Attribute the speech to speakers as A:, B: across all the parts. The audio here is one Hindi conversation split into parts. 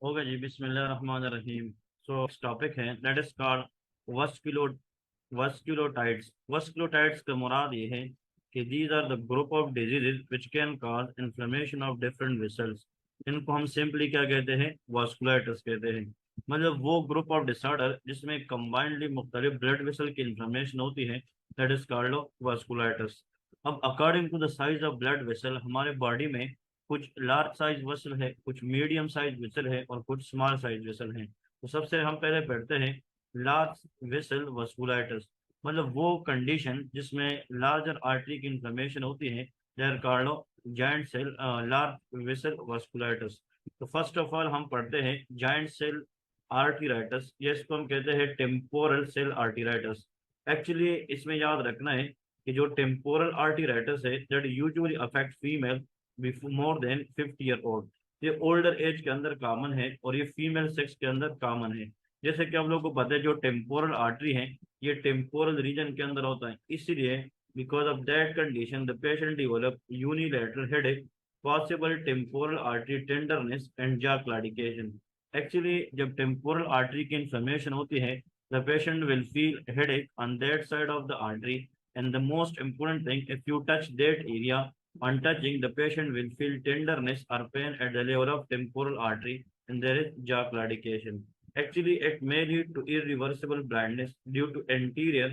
A: होगा जी। बिस्मिल्लाहिर्रहमानिर्रहीम। सो इस टॉपिक है दैट इज कॉल्ड वस्कुलो वस्कुलोटाइड्स। वस्कुलोटाइड्स का मुराद ये है कि these are the group of diseases which can cause inflammation of different vessels. इनको हम सिंपली क्या कहते हैं, वास्कुलाइटिस कहते हैं। मतलब वो ग्रुप ऑफ डिसऑर्डर जिसमें कंबाइंडली मुख्तलिफ ब्लड वेसल की इन्फ्लेमेशन होती है, दैट इज कॉल्ड वास्कुलाइटिस। अब according to the size of blood vessel हमारे बॉडी में कुछ लार्ज साइज वेसल है, कुछ मीडियम साइज वेसल है और कुछ स्मॉल साइज वेसल है। तो सबसे हम पहले पढ़ते हैं लार्ज वेसल वस्कुलाइटिस। मतलब वो कंडीशन जिसमें लार्जर आर्टरी की इन्फ्लेमेशन होती है, they are called giant cell large vessel vasculitis. तो फर्स्ट ऑफ ऑल हम पढ़ते हैं जाइंट सेल आर्टरीराइटिस। ये इसको हम कहते हैं टेम्पोरल सेल आर्टरीराइटिस। एक्चुअली इसमें याद रखना है कि जो टेम्पोरल आर्टरीराइटिस है that usually affect female before more than 50 year old. ये ओल्डर एज के अंदर कॉमन है और ये फीमेल सेक्स के अंदर कॉमन है। जैसे कि हम लोग को पता है जो टेम्पोरल आर्टरी है ये टेम्पोरल रीजन के अंदर होता है, इसीलिए because of that condition the patient develop unilateral headache, possible temporal artery tenderness and jaw claudication. Actually जब टेम्पोरल आर्टरी की इन्फ्लेमेशन होती है the patient will feel headache on that side of the artery, and the most important thing, if you touch that area on touching, the patient will feel tenderness or pain at the level of temporal artery, and there is jaw claudication. Actually, it may lead to irreversible blindness due to anterior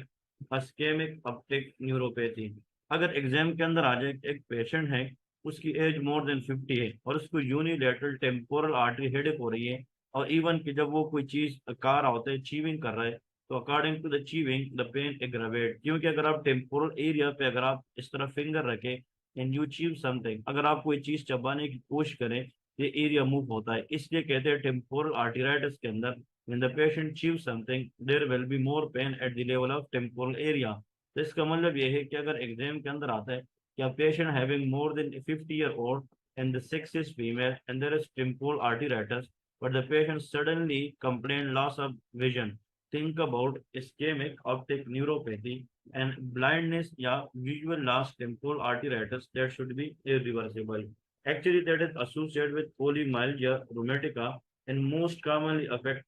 A: ischemic optic neuropathy. अगर एग्जाम के अंदर आ जाए एक पेशेंट है, उसकी एज मोर देन 50 है और उसको यूनिलेटरल टेम्पोरल आर्टरी हेडेक हो रही है, और इवन कि जब वो कोई चीज कार होता है चीविंग कर रहा है, तो according to the chewing the pain aggravate. क्योंकि अगर आप टेम्पोरल एरिया पे अगर आप इस तरह फिंगर रखें एंड यू चीव समथिंग, अगर आप कोई चीज चबाने की कोशिश करें, ये एरिया मूव होता है। इसलिए कहते हैं टेम्पोरल आर्टराइटिस के अंदर when the patient chews something there will be more pain at the level of temporal area। तो इसका मतलब ये है कि अगर एग्जाम के अंदर आता है कि a patient having more than 50-year-old and the sex is female and there is temporal arteritis, but the patient suddenly complain loss of vision, think about ischemic optic neuropathy and blindness या visual loss temporal arteritis that should be irreversible. Actually, that is associated with polymyalgia rheumatica and most commonly affect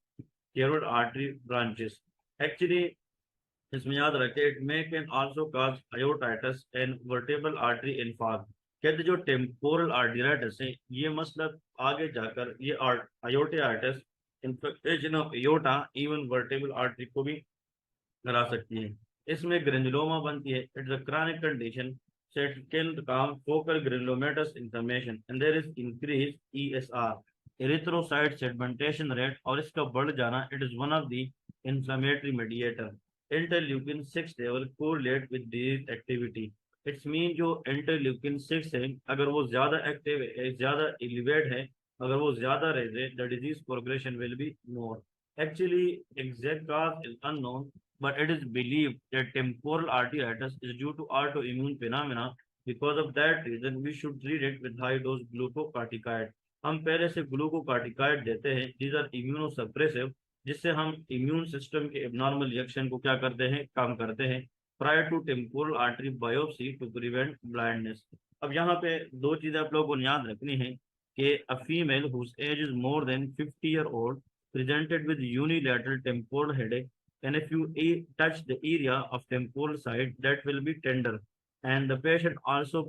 A: carotid artery branches. Actually, इसमें याद रखें it may can also cause aortitis and vertebral artery infarct. कहते जो टेम्पोरल आर्टरीराइटिस है ये मतलब आगे जाकर ये aortitis infection of aorta even vertebral artery को भी करा सकती है। इसमें ग्रेनुलोमा बनती है, it's a chronic condition set can come focal granulomatous inflammation and there is increase ESR erythrocyte segmentation rate, और इसका बढ़ जाना it is one of the inflammatory mediator. Interleukin 6 level correlate with disease activity. It's mean जो इंटरल्यूकिन 6 है अगर वो ज्यादा एक्टिव है, ज्यादा एलिवेट है, अगर वो ज्यादा रहे the disease progression will be more. Actually, exact cause is unknown, but it is believed that temporal arteritis is due to autoimmune phenomena. Because of that reason, we should treat it with high dose glucocorticoid। हम पहले से ग्लूकोकार्टिकाइड देते हैं, these are immunosuppressive, जिससे हम इम्यून सिस्टम के एबनॉर्मल रिएक्शन को क्या करते हैं, कम करते हैं। Prior to temporal artery biopsy to prevent blindness. अब यहाँ पे दो चीजें आप लोगों को याद रखनी है कि a female whose age is more than 50 year old presented with unilateral temporal headache, and if you touch the area of temporal side that will be tender, and the patient also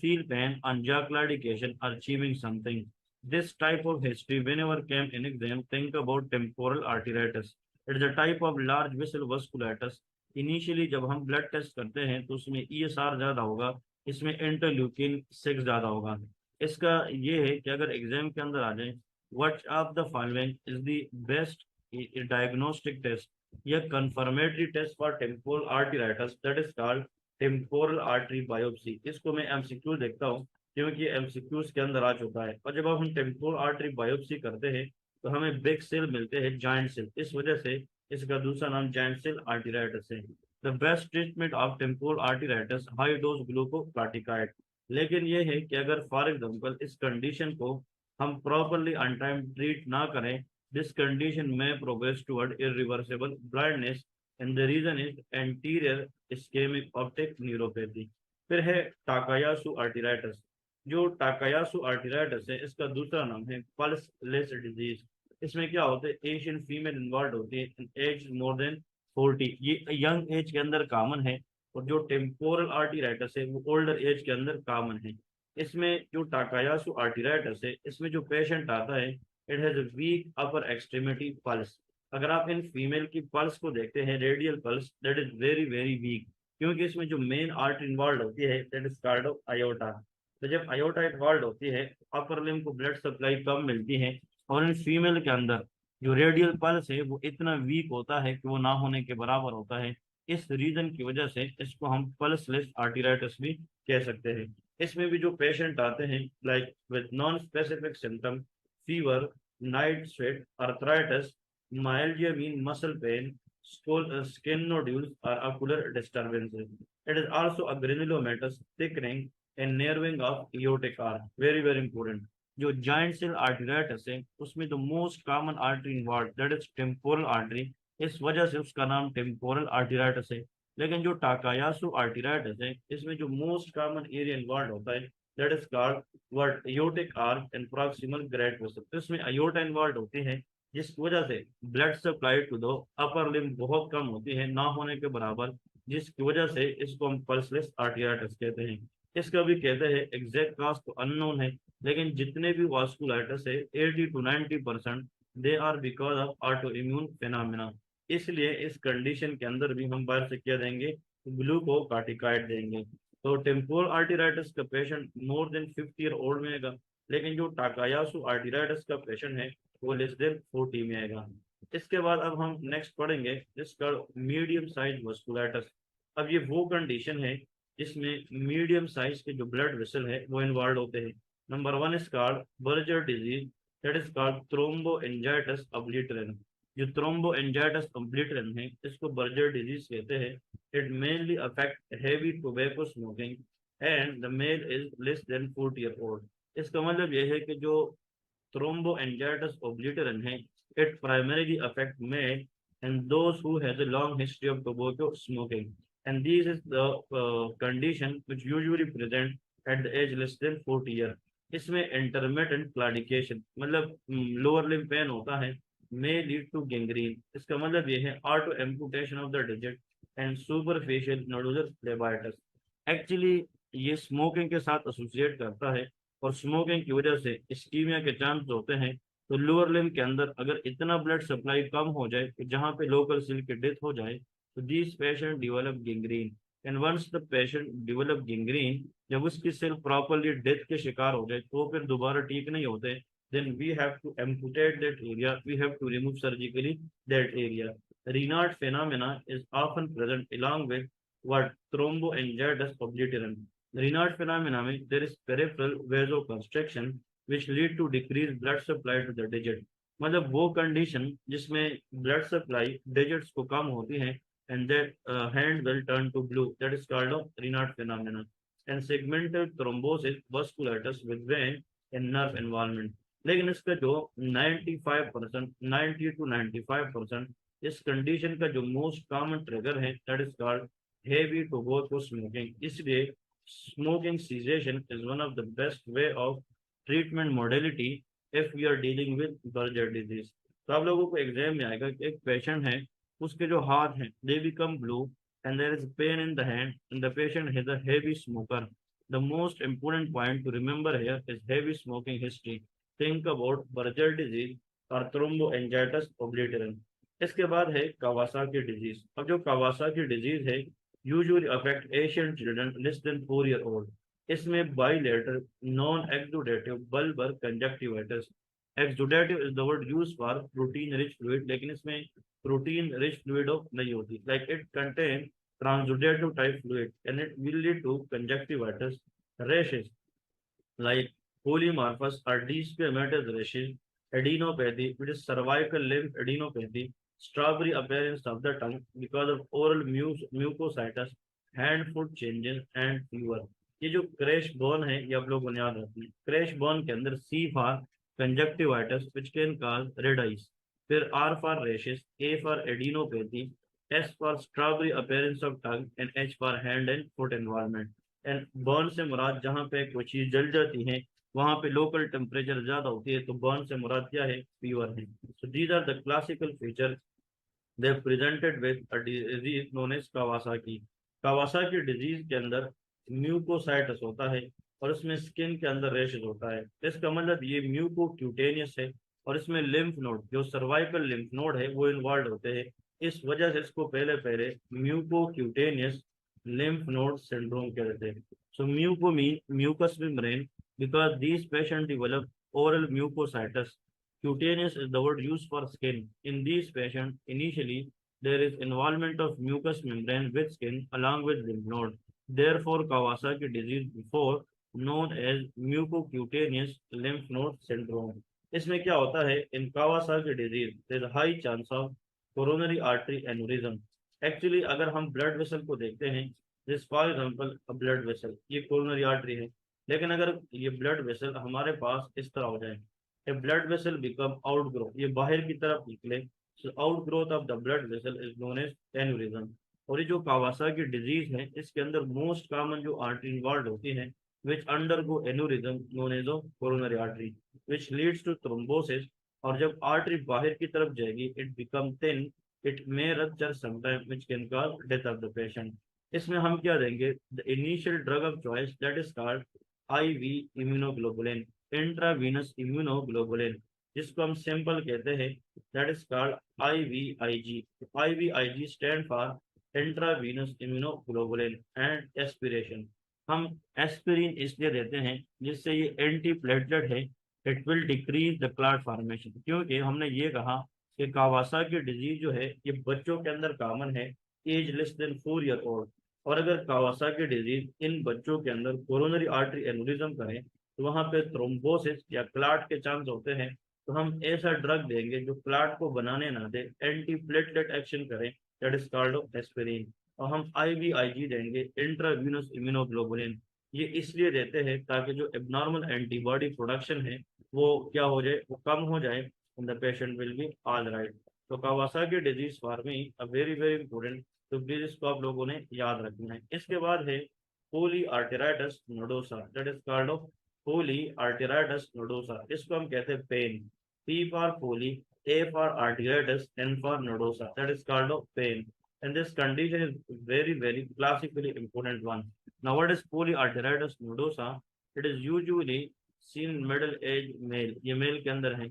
A: feel pain on jaw claudication or chewing something. This type of history whenever came in exam, think about temporal arteritis। It is a type of large vessel vasculitis। Initially जब हम ब्लड टेस्ट करते हैं तो उसमें ईएसआर ज्यादा होगा, इसमें इंटरल्यूकिन 6 ज्यादा होगा। इसका ये है कि अगर एग्जाम के अंदर आ जाए which of the following is the best diagnostic test या confirmatory test for temporal arteritis, that is called temporal artery biopsy। इसको मैं एमसीक्यू देखता हूँ क्योंकि एमसीक्यूज के अंदर आ चुका है। और जब हम टेम्पोरल आर्टरी बायोप्सी करते हैं तो हमें बिग सेल मिलते हैं, जाइंट सेल, इस वजह से इसका दूसरा नाम जाइंट सेल आर्टेराइटिस है। The best treatment of temporal arteritis high dose glucocorticoid. लेकिन ये है कि अगर फॉर एग्जांपल इस कंडीशन को हम प्रॉपरली ऑन टाइम ट्रीट ना करें, दिस कंडीशन में progress toward irreversible blindness and the reason is anterior ischemic optic neuropathy. फिर है टाकायासु आर्टेराइटिस। जो टाकायासु आर्टिराइटिस है इसका दूसरा नाम है पल्सलेस डिजीज। इसमें क्या होता है, एशियन फीमेल इन्वॉल्व होती है, एज मोर देन 40, ये यंग एज के अंदर कॉमन है। और जो टेम्पोरल आर्टिराइटिस है वो ओल्डर एज के अंदर कॉमन है। इसमें जो टाकायासु आर्टिराइटिस है इसमें जो पेशेंट आता है, it has week upper extremity pulse. अगर आप इन फीमेल की पल्स को देखते हैं, radial pulse, that is very very weak, क्योंकि इसमें जो मेन आर्टरी इन्वॉल्व होती है that is called of iota. तो जब आयोटा इन्वॉल्व होती है अपर लिम्ब को ब्लड सप्लाई कम मिलती है। और इन फीमेल के अंदर जो रेडियल पल्स है वो इतना वीक होता है कि वो ना होने के बराबर होता है। इस रीजन की वजह से इसको हम पल्सलेस आर्टिराइटिस भी कह सकते हैं। इसमें भी जो पेशेंट आते हैं like with non specific symptom, fever, night sweat, arthritis, myalgia mean muscle pain, skin nodules or ocular disturbances. It is also a granulomatous thickening and narrowing of aortic arch. Very very important. जो giant cell arteritis है उसमें the most common artery involved that is temporal artery, इस वजह से उसका नाम temporal arteritis है। लेकिन जो टाकायासु आर्टिराइटिस है इसमें जो मोस्ट कॉमन एरिया इन्वॉल्व होता है that is called what aortic arch and proximal great vessel। तो इसमें aorta इन्वॉल्व होती है जिस वजह से blood supply to the upper limb बहुत कम होती है, ना होने के बराबर, जिसकी वजह से इसको हम पल्सलेस आर्टियाइटिस कहते हैं। इसका भी कहते हैं एग्जैक्ट कॉज तो अननोन है, लेकिन जितने भी वास्कुलाइटिस है 80 to 90% they are because of auto immune phenomena. इसलिए इस कंडीशन के अंदर भी हम बाहर से क्या देंगे, ग्लूकोकार्टिकाइड देंगे। तो टेम्पोरल आर्टिराइटिस का पेशेंट मोर देन 50 ईयर ओल्ड में आएगा, लेकिन जो टाकायासु आर्टिराइटिस का पेशेंट है वो लेस देन 40 में आएगा। इसके बाद अब हम नेक्स्ट पढ़ेंगे जिसका मीडियम साइज वस्कुलाइटिस। अब ये वो कंडीशन है जिसमें मीडियम साइज के जो ब्लड वेसल है वो इन्वॉल्व होते हैं। Number one is called Buerger disease, that is called thromboangiitis obliterans. जो थ्रोम्बोएंजाइटिस ऑब्लिटरेंस है इसको बर्जर डिजीज कहते हैं। It mainly affect heavy tobacco smoking and the male is less than 40 year old. इसका मतलब यह है कि जो thromboangiitis obliterans है, it primarily affect male and those who has a long history of tobacco smoking, and this is the condition which usually present at the age less than 40 year। इसमें intermittent claudication मतलब लोअर लिम्ब पेन होता है, may lead to gangrene। इसका मतलब ये है auto amputation of the digit and superficial nodular phlebitis। Actually ये स्मोकिंग के साथ एसोसिएट करता है, और स्मोकिंग की वजह से इस्कीमिया के चांस होते हैं। तो लोअर लिम्ब के अंदर अगर इतना ब्लड सप्लाई कम हो जाए कि जहाँ पे लोकल सेल की डेथ हो जाए, तो this patient develop gangrene. And once the patient develop gangrene, जब उसकी सेल प्रॉपरली डेथ के शिकार हो जाए तो फिर दोबारा ठीक नहीं होते, then we have to amputate that area, we have to remove surgically that area। Raynaud phenomena is often present along with what thromboangiitis obliterans। Raynaud phenomena में there is peripheral vasoconstriction which lead to decreased blood supply to the digit। मतलब वो कंडीशन जिसमें ब्लड सप्लाई डिजिट्स को कम होती है, and that hand will turn to blue, that is called a Raynaud phenomena। and segmental thrombosis vasculitis with vein and nerve involvement। लेकिन इसका जो 95% 90 to 95% इस कंडीशन का जो मोस्ट कॉमन ट्रिगर है that is called heavy tobacco smoking। इसलिए smoking cessation is one of the best way of treatment modality if we are dealing with Berger disease। तो आप लोगों को एग्जाम में आएगा कि एक पेशेंट है, उसके जो हाथ हैं they become blue and there is pain in the hand and the patient is a heavy smoker। The most important point to remember here is heavy smoking history। Think about Berger disease और thromboangiitis obliterans। इसके बाद है कावासाकी डिजीज। अब जो कावासाकी डिजीज है usually affect Asian children less than 4 year old। इसमें bilateral non-exudative bulbar conjunctivitis। Exudative is the word used for protein rich fluid, लेकिन इसमें protein rich fluid नहीं होती, like it contain transudative type fluid and it will lead to conjunctivitis, rashes like polymorphous or desquamated rashes, adenopathy, which is cervical lymph adenopathy, strawberry appearance of the tongue because of oral mucositis, hand foot changes and fever। ये जो क्रैश बोन है ये आप लोगों ने याद रखना है। क्रैश बोन के अंदर C for conjunctivitis which can cause red eyes, फिर R for rashes, A for adenopathy, S for strawberry appearance of tongue and H for hand and foot environment. And burn से मुराद जहाँ पे कोई चीज जल जाती है वहां पे लोकल टेम्परेचर ज्यादा होती है, तो बर्न से मुराद क्या है, फीवर है। So these are the classical feature they presented with a disease known as Kawasaki. Kawasaki disease के अंदर म्यूकोसाइटस होता है और उसमें स्किन के अंदर रैशेज होता है। इसका मतलब ये म्यूकोक्यूटेनियस है और इसमें लिम्फ नोड, जो सर्वाइकल लिम्फ नोड है, वो इन्वॉल्व होते हैं। इस वजह से इसको पहले पहले म्यूकोक्यूटेनियस लिम्फ नोड सिंड्रोम कहते हैं। So muco mean mucus membrane because these patient develop oral mucositis. Cutaneous is the word used for skin. In these patients, initially there is involvement of mucous membrane with skin along with lymph node. Therefore, Kawasaki disease before known as mucocutaneous lymph node syndrome. इसमें क्या होता है, in Kawasaki disease there is high chance of coronary artery aneurysm. Actually अगर हम ब्लड वेसल को देखते हैं, this for example a blood vessel, ये कोरोनरी आर्टरी है, लेकिन अगर ये ब्लड वेसल हमारे पास इस तरह हो जाए, a blood vessel become outgrow, ये बाहर की तरफ निकले, so outgrowth of the blood vessel is known as aneurysm. और ये जो कावासाकी डिजीज है, इसके अंदर मोस्ट कॉमन जो आर्टरी इन्वॉल्व होती है which undergo aneurysm known as coronary artery which leads to thrombosis. और जब आर्टरी बाहर की तरफ जाएगी, it become thin, it may rupture sometime which can cause death of the patient. इसमें हम क्या देंगे, the initial drug of choice that is called IV immunoglobulin, intravenous immunoglobulin, जिसको हम सिंपल कहते हैं, that is called IVIG. IVIG stand for intravenous immunoglobulin and aspiration. हम एस्पिरिन इसलिए देते हैं जिससे ये एंटी प्लेटलेट है, it will decrease the clot formation, क्योंकि हमने ये कहा कि कावासाकी डिजीज जो है ये बच्चों के अंदर कॉमन है, age less than 4 year old. और अगर कावासाकी डिजीज इन बच्चों के अंदर कोरोनरी आर्टरी एनुरिज्म करें, तो वहां पे थ्रोम्बोसिस या क्लाट के चांस होते हैं। तो हम ऐसा ड्रग देंगे जो क्लाट को बनाने ना दे, एंटी प्लेटलेट एक्शन करें, दैट इज कॉल्ड एस्पिरिन। और हम आईवीआईजी देंगे, इंट्रावीनस इम्यूनोग्लोबुलिन। ये इसलिए देते हैं ताकि जो एबनॉर्मल एंटीबॉडी प्रोडक्शन है वो क्या हो जाए, वो कम हो जाए, and the patient will be all right. तो Kawasaki disease for me a very very important, तो प्लीज इसको आप लोगों ने याद रखना है। इसके बाद है poly arteritis nodosa, that is called of poly arteritis nodosa. इसको हम कहते हैं PAN, P for poly, A for arteritis, N for nodosa, that is called of PAN. And this condition is very very classically important one. Now what is polyarteritis nodosa? It is usually seen in middle age male, ये मेल के अंदर है।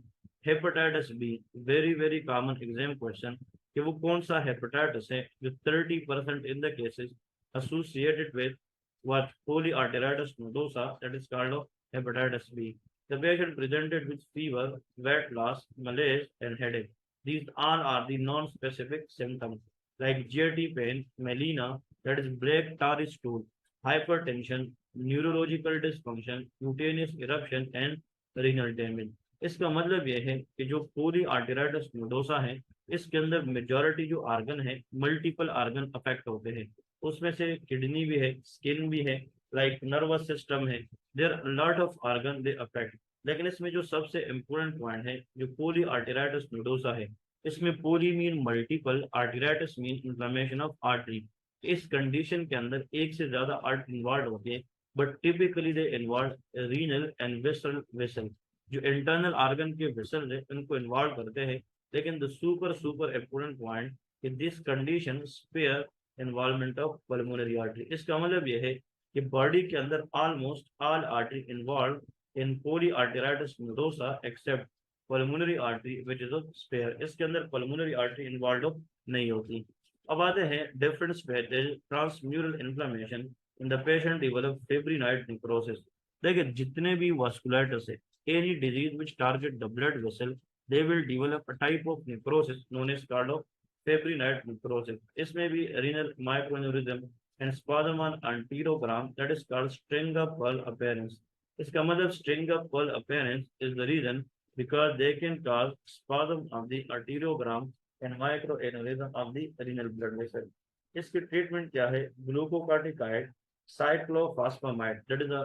A: Hepatitis B, very very common exam question, कि वो कौन सा हेपेटाइटिस है जो 30% in the cases associated with what polyarteritis nodosa, that is called of hepatitis B. The patient presented with fever, weight loss, malaise, and headache. These all are the non-specific symptoms like GIT pain, melena, that is black tarry stool, hypertension, neurological dysfunction, cutaneous eruption, and renal damage. इसका मतलब यह है कि जो पूरी आर्टेराइटिस नोडोसा है, इसके अंदर मेजॉरिटी जो आर्गन है, मल्टीपल आर्गन अफेक्ट होते हैं। उसमें से किडनी भी है, स्किन भी है, लाइक नर्वस सिस्टम है, there lot of organ they affect. लेकिन इसमें जो सबसे इम्पोर्टेंट पॉइंट है, जो पोली आर्टेराइटिस नोडोसा है, इसमें poly mean multiple, arteritis mean inflammation of artery. इस कंडीशन के अंदर एक से ज्यादा आर्टरी इन्वॉल्व होती है, but typically they involve renal and vessel vessel, जो इंटरनल आर्गन के वेसल है उनको इन्वॉल्व करते हैं। लेकिन the super super important point कि this condition spare involvement of pulmonary artery. इसका मतलब यह है कि बॉडी के अंदर almost all artery involve in poly arteritis nodosa except pulmonary artery which is of spare. इसके अंदर पल्मोनरी आर्टरी इन्वॉल्व नहीं होती। अब आते हैं different stage transmural inflammation in the patient develop fibrinoid necrosis. देखिए जितने भी वास्कुलाइटिस है, any disease which target the blood vessel, they will develop a type of necrosis known as called of fibrinoid necrosis. इसमें भी renal microaneurysm and spasm on anterogram, that is called string of pearl appearance. इसका मतलब string of pearl appearance is the reason because they can cause spasm of the arteriogram and microaneurysm of the renal blood vessel. इसकी ट्रीटमेंट क्या है, ग्लूकोकार्टिकाइड, cyclophosphamide, that is a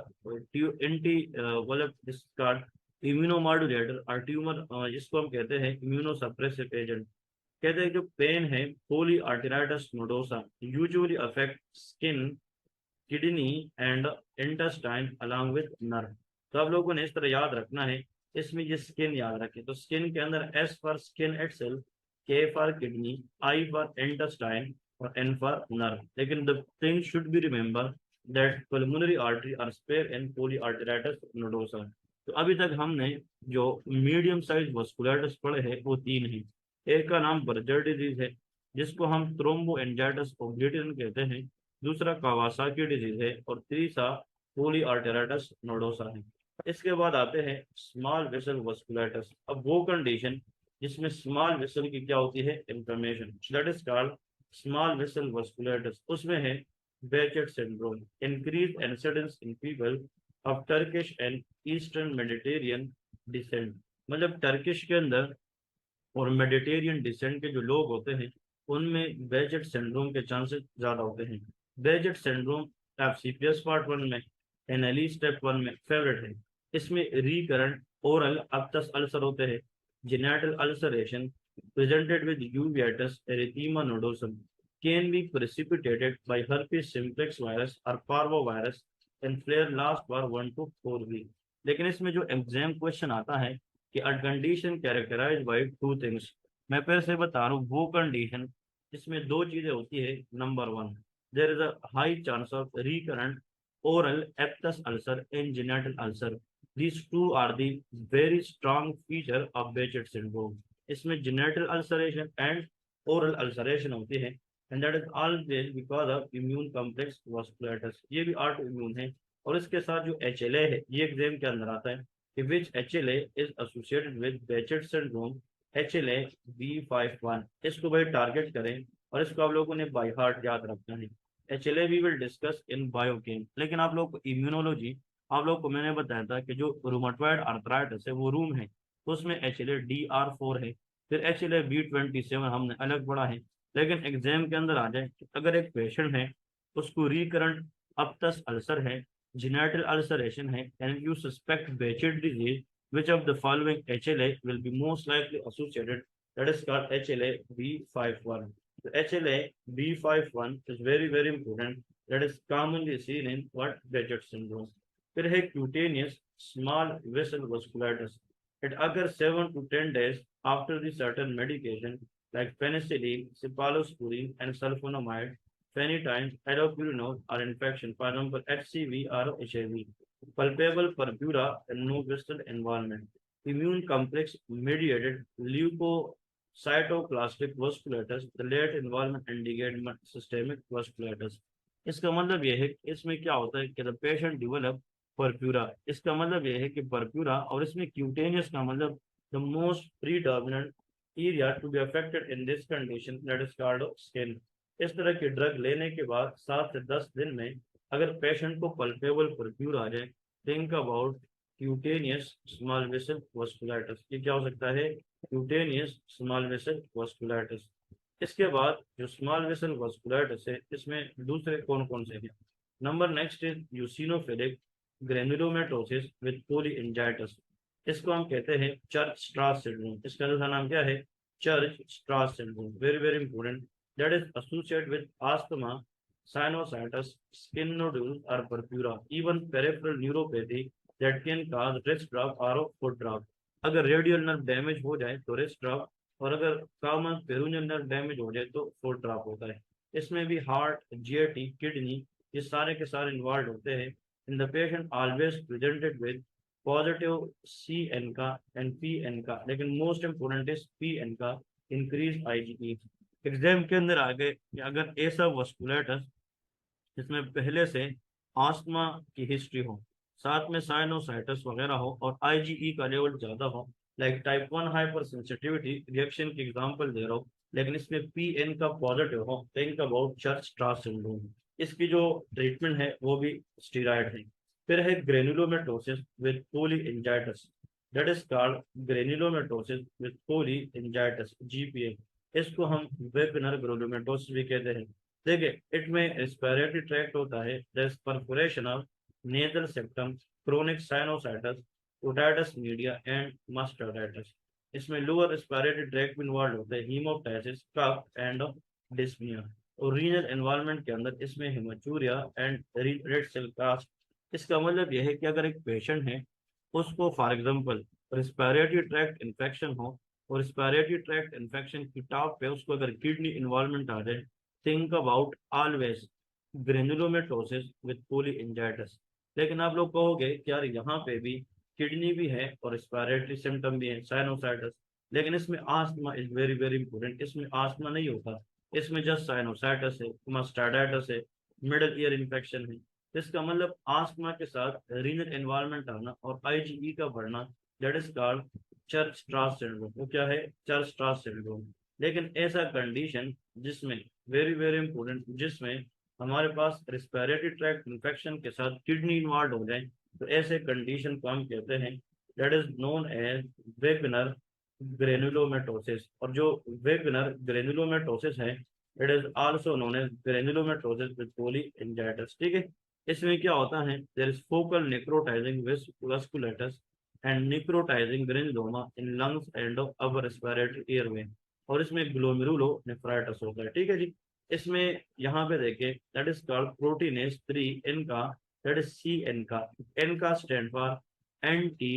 A: anti मतलब जिसका इम्यूनोमॉड्यूलेटर और ट्यूमर, जिसको हम कहते हैं इम्यूनोसप्रेसिव एजेंट। कहते हैं जो पेन है poly arteritis nodosa usually affect skin kidney and intestine along with nerve. तो आप लोगों ने इस तरह याद रखना है, इसमें ये स्किन याद रखें, तो स्किन के अंदर S for skin itself, K for kidney, I for intestine और एन फॉर नर्व। लेकिन the thing should be remember that pulmonary artery are spare in polyarteritis nodosa. तो अभी तक हमने जो मीडियम साइज वस्कुलाइटिस पढ़े हैं वो तीन हैं। एक का नाम बर्जर डिजीज है, जिसको हम थ्रोम्बोएंजाइटिस ओब्लिटरन कहते हैं, दूसरा कावासाकी डिजीज है, और तीसरा पॉलीआर्टेराइटिस नोडोसा है। इसके बाद आते हैं स्मॉल वेसल वस्कुलाइटिस। अब वो कंडीशन जिसमें स्मॉल वेसल की क्या होती है, inflammation, that is called small vessel vasculitis. उसमें है Behcet syndrome, increase incidence in people of Turkish and eastern Mediterranean descent. मतलब टर्किश के अंदर और मेडिटेरियन डिसेंट के जो लोग होते हैं उनमें बेजेट सिंड्रोम के चांसेस ज्यादा होते हैं। बेजेट सिंड्रोम आप सीपीएस पार्ट वन में, एनएलई स्टेप वन में फेवरेट है। इसमें रिकरेंट ओरल अप्टस अल्सर होते हैं, genital ulceration presented with uveitis erythema nodosum can be precipitated by herpes simplex virus और parvovirus and flare last for 1 to 4 week। लेकिन इसमें जो एग्जाम क्वेश्चन आता है कि a condition characterized by two things, मैं फिर से बता रहा हूँ वो कंडीशन जिसमें दो चीजें होती है। Number one, there is a high chance of recurrent oral aphthous ulcer and genital ulcer. These two are the very strong feature of Behcet syndrome. इसमें genital ulceration and oral ulceration होती है, and that is always because of immune complex vasculitis. ये भी ऑटो इम्यून है। और इसके साथ जो एचएलए है ये एग्जाम के अंदर आता है कि which HLA is associated with Behçet syndrome, HLA B51। इसको भाई टारगेट करें और इसको आप लोगों ने बाय हार्ट याद रखना है। HLA we will discuss in biochem. लेकिन आप लोग को इम्यूनोलॉजी, आप लोग को मैंने बताया था कि जो रूमेटॉइड आर्थराइटिस है वो रूम है, तो उसमें HLA-DR4 है, फिर HLA-B27 हमने अलग पढ़ा है। लेकिन एग्जाम के अंदर आ जाए कि अगर एक पेशेंट है उसको रिकरेंट अपतस अल्सर है, genital ulceration है, and you suspect Behçet disease, which of the following HLA will be most likely associated? That is called HLA B51। The HLA B51 is very very important. That is commonly seen in what Behçet syndrome। फिर है cutaneous small vessel vasculitis। It occurs 7 to 10 days after the certain medication like penicillin, cephalosporin, and sulfonamide, many times allopurinol or infection, for example, HCV or HIV, palpable purpura and no visceral involvement, immune complex mediated leukocytoclastic vasculitis, the late involvement indicate systemic vasculitis। इसका मतलब यह है कि इसमें क्या होता है कि द पेशेंट डेवलप परप्यूरा। इसका मतलब यह है कि परप्यूरा, और इसमें क्यूटेनियस का मतलब the most predominant area to be affected in this condition, that is called skin. इस तरह की ड्रग लेने के बाद 7 से 10 दिन में अगर पेशेंट को पल्पेबल परफ्यूर आ जाए, think about cutaneous small vessel vasculitis. ये क्या हो सकता है, क्यूटेनियस स्मॉल वेसल वास्कुलाइटिस। इसके बाद जो स्मॉल वेसल वास्कुलाइटिस है इसमें दूसरे कौन कौन से हैं। Number next is eosinophilic granulomatosis with polyangiitis. इसको हम कहते हैं चर्च स्ट्रास सिंड्रोम। इसका दूसरा नाम क्या है, church Strauss syndrome. Very very important. That is associated with asthma, sinusitis, skin nodules, or purpura, even peripheral neuropathy that can cause wrist drop or foot drop। अगर रेडियल नर्व डैमेज हो जाए तो wrist drop, और अगर कॉमन पेरोनियल नर्व डैमेज हो जाए तो foot drop होता है। इसमें भी हार्ट, जीआईटी, किडनी, ये सारे के सारे इन्वॉल्व होते हैं। In the patient always presented with positive C ANCA and P ANCA, लेकिन most important is P ANCA, increase IgE. Exam के अंदर आ गए कि अगर ऐसा वस्कुलेटस जिसमें पहले से आस्थमा की हिस्ट्री हो, साथ में साइनोसाइटिस वगैरह हो, और आईजीई का लेवल ज्यादा हो, like type 1 hyper sensitivity reaction की एग्जांपल दे रहा हूँ, लेकिन इसमें पीएन का पॉजिटिव हो, think about church Strauss syndrome. इसकी जो ट्रीटमेंट है वो भी स्टीरॉयड है। फिर है granulomatosis with polyangiitis, that is called granulomatosis with polyangiitis, GPA. इसको हम वेगनर ग्रेनुलोमेटोसिस भी कहते हैं। देखिए इनमें रेस्पिरेटरी ट्रैक्ट होता है, perforation of nasal septum, chronic sinusitis, otitis media and mastoiditis. इसमें लोअर रेस्पिरेटरी ट्रैक्ट भी इन्वॉल्व होते हैं, हीमोप्टाइसिस, कफ एंड डिस्निया। और रीनल एनवायरनमेंट के अंदर इसमें hematuria and red cell cast. इसका मतलब यह है कि अगर एक पेशेंट है, उसको for example respiratory tract infection हो, और रिस्पिरेटरी ट्रैक्ट इन्फेक्शन की टॉप पे उसको अगर किडनी इन्वॉल्वमेंट आ जाए, थिंक अबाउट ऑलवेज ग्रेनुलोमेटोसिस विद कोलिंजाइटिस। लेकिन आप लोग कहोगे कि यार यहाँ पे भी किडनी भी है और रिस्पिरेटरी सिम्टम भी है, साइनोसाइटिस, लेकिन इसमें asthma is very very important. इसमें आस्थमा नहीं होता, इसमें जस्ट साइनोसाइटिस है, मास्टार्डाइटिस है, मिडल ईयर इन्फेक्शन है। इसका मतलब आस्थमा के साथ रीनल एनवायरनमेंट आना और आईजीई का बढ़ना, that is called church Strauss syndrome. वो क्या है? Church Strauss syndrome. लेकिन ऐसा कंडीशन जिसमें वेरी वेरी इंपॉर्टेंट, जिसमें हमारे पास रिस्पिरेटरी ट्रैक्ट इन्फेक्शन के साथ किडनी इन्वॉल्व हो जाए, तो ऐसे कंडीशन को हम कहते हैं that is known as Wegener granulomatosis. और जो वेगनर ग्रेनुलोमेटोसिस है, it is also known as granulomatosis with polyangiitis. ठीक है। इसमें क्या होता है? There is focal necrotizing vasculitis and necrotizing granuloma in lungs and upper respiratory airway, और इसमें ग्लोमेरुलो नेफ्राइटिस होता है। ठीक है जी। इसमें यहाँ पे देखें, that is called proteinase 3 ANCA, that is C ANCA. ANCA stand for anti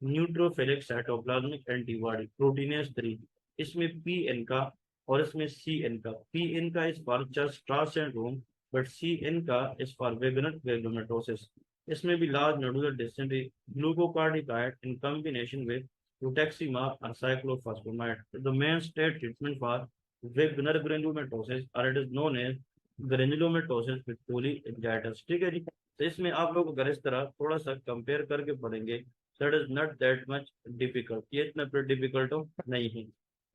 A: neutrophilic cytoplasmic antibody, proteinase 3। इसमें पी एन का और इसमें C ANCA. P ANCA is for Strauss syndrome, but C ANCA is for Wegener granulomatosis. इसमें भी large nodular dysentery, glucocorticoid in combination with rituximab or cyclophosphamide. The mainstay treatment for wegener granulomatosis, or it is known as granulomatosis with cholangitis। ठीक है जी। तो इसमें आप लोग अगर इस तरह थोड़ा सा कंपेयर करके पढ़ेंगे, that is not that much difficult, ये इतना डिफिकल्ट हो नहीं है।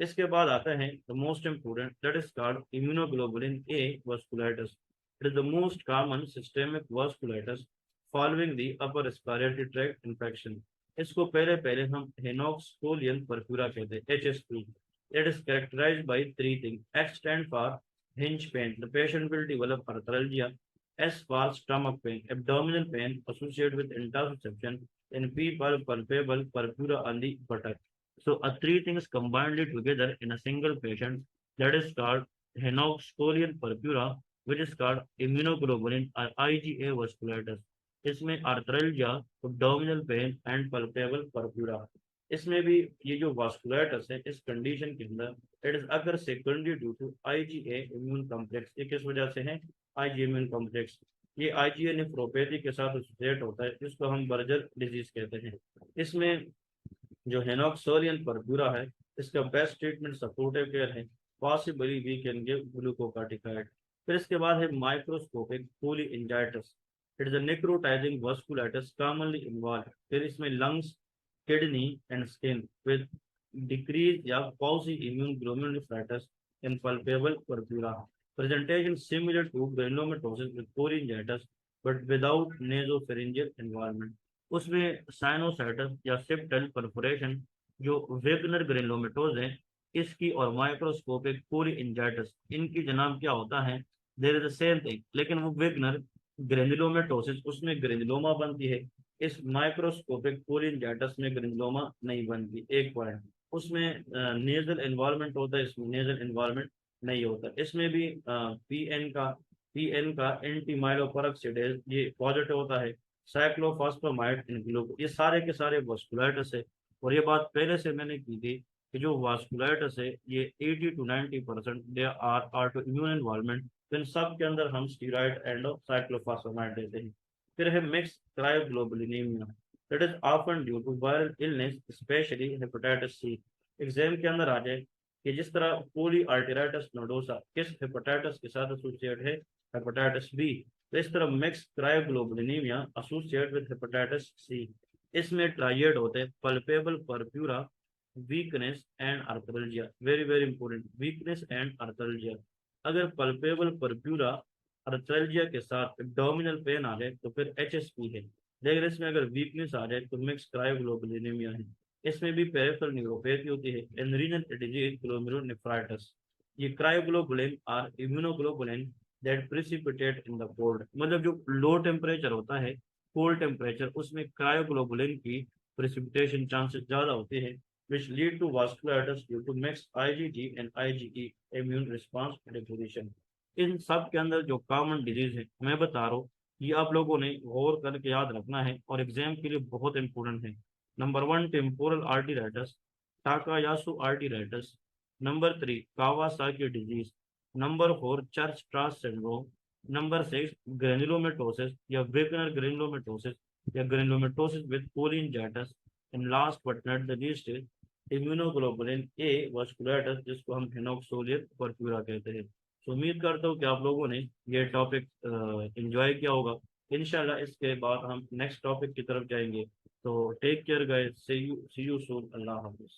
A: इसके बाद आता है the most important, that is called immunoglobulin A vasculitis. It is the most common systemic vasculitis following the upper respiratory tract infection. इसको पहले पहले हम हेनोक्सोलियन परफ्यूरा कहते हैं, HSP। It is characterized by 3 thing. H stand for hinge pain, the patient will develop arthralgia. S for stomach pain, abdominal pain associated with interoception, and P for palpable purpura on the buttock. So three things combined together in a single patient, that is called henoxscolian purpura, which is called immunoglobulin or IgA vasculitis। इसमें arthralgia, abdominal pain and palpable purpura. इसमें भी ये जो वास्कुलाइटिस है, इस कंडीशन के अंदर इट इज अगर secondary due to IgA immune complex. ये किस वजह से है? IgA immune complex. ये आईजीए नेफ्रोपैथी के साथ एसोसिएट होता है, जिसको हम बर्जर डिजीज कहते हैं। इसमें जो हेनोक्सोलियन परप्यूरा है, इसका बेस्ट ट्रीटमेंट सपोर्टिव केयर है, possibly we can give glucocorticoid. फिर इसके बाद है microscopic polyangiitis. It is a necrotizing vasculitis commonly involve. फिर इसमें lungs, kidney and skin with decrease या pauci immune glomerulonephritis in palpable purpura. Presentation similar to granulomatosis with polyangiitis but without nasopharyngeal environment. उसमें साइनोसाइटिस या सेप्टल परफोरेशन जो वेगनर ग्रेनुलोमेटोज है, इसकी और माइक्रोस्कोपिक कोलिंजाइटिस, इनकी जनाब क्या होता है? There is the same thing, लेकिन वो वेगनर ग्रेनुलोमेटोसिस उसमें ग्रेनुलोमा बनती है, इस माइक्रोस्कोपिक कोलिंजाइटिस में ग्रेनुलोमा नहीं बनती। एक पॉइंट, उसमें नेजल एनवायरनमेंट होता है, इसमें नेजल एनवायरनमेंट नहीं होता। इसमें भी पीएन का एंटी माइलोपेरोक्सिडेज ये पॉजिटिव होता है। साइक्लोफॉस्फेमाइड इन ग्लूको, ये सारे के सारे वास्कुलाइटिस है। और ये बात पहले से मैंने की थी कि जो वास्कुलाइटिस है, ये 80 to 90% they are to immune environment. तो इन सब के अंदर हम स्टीरॉयड एंड साइक्लोफॉस्फेमाइड देते हैं। फिर है mix cryoglobulinemia, that is often due to viral illness specially hepatitis C. Exam के अंदर आ जाए कि जिस तरह पोली आर्टेराइटिस नोडोसा किस हेपेटाइटिस के साथ एसोसिएट है? Hepatitis B. तो इस तरह mix cryoglobulinemia associate with hepatitis C. इसमें ट्राइएड होते हैं palpable purpura, weakness and arthralgia. Very very important, weakness and arthralgia. अगर पल्पेबल परप्यूरा आर्थ्रल्जिया के साथ एब्डोमिनल पेन आ जाए तो फिर HSP है। लेकिन इसमें अगर वीकनेस आ जाए तो मिक्स क्रायोग्लोबुलिनेमिया है। इसमें भी पेरिफेरल न्यूरोपैथी होती है, एनरीनल डिजीज ग्लोमेरुलोनेफ्राइटिस। ये क्रायोग्लोबुलिन और immunoglobulin that precipitate in the cold, मतलब जो लो टेम्परेचर होता है, कोल्ड टेम्परेचर, उसमें क्रायोग्लोबुलिन की प्रिसिपिटेशन चांसेस ज्यादा होते हैं, which lead to vasculitis due to mixed IgG and IgE immune response deposition। इन सब के अंदर जो कॉमन डिजीज है मैं बता रहा हूँ, ये आप लोगों ने गौर करके याद रखना है और एग्जाम के लिए बहुत इंपॉर्टेंट है। Number 1 temporal arteritis, Takayasu arteritis. Number 3 Kawasaki disease. Number 4 Churg Strauss syndrome. Number 6 granulomatosis या वेगनर ग्रेनुलोमेटोसिस या granulomatosis with polyangiitis. And last but not the least is immunoglobulin A vasculitis, जिसको हम फेनोक्सोलियत परफ्यूरा कहते हैं। तो उम्मीद करता हूँ कि आप लोगों ने ये टॉपिक एंजॉय किया होगा। इंशाल्लाह इसके बाद हम नेक्स्ट टॉपिक की तरफ जाएंगे। तो take care guys, see you soon, अल्लाह हाफिज।